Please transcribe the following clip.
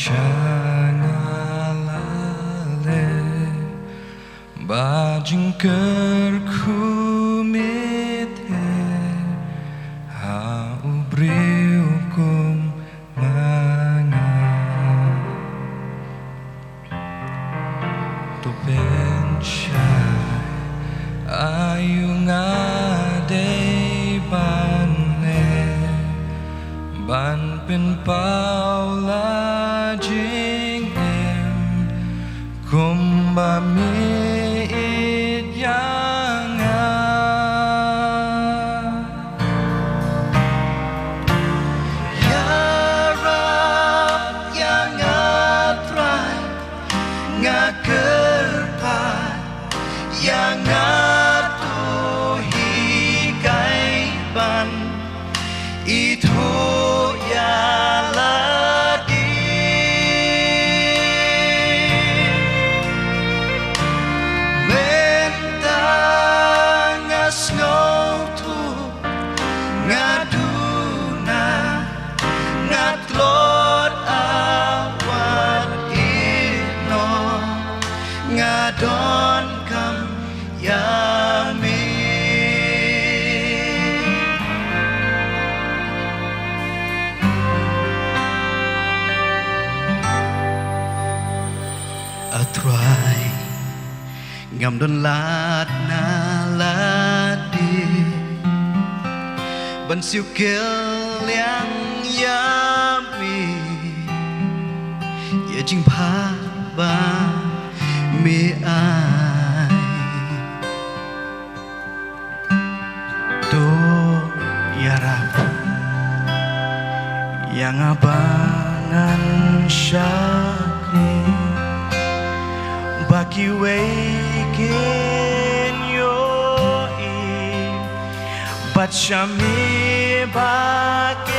shalale bajingker kumite ha ubriukum mana tu pensyai ayung adei banne ban pen paula jing em kumba mi it yang ya rab yang atrai ngakerpat yang atuhi kaiban itu ya ladi mentangas ngotu ngaduna ngatlot awan ino ngadon kam yami atrai ngam don lat na ladi ban siu kel liang yami ye jing pha ba mi ai do yarap yang abangan syakni baki wakin yo i bat shami baki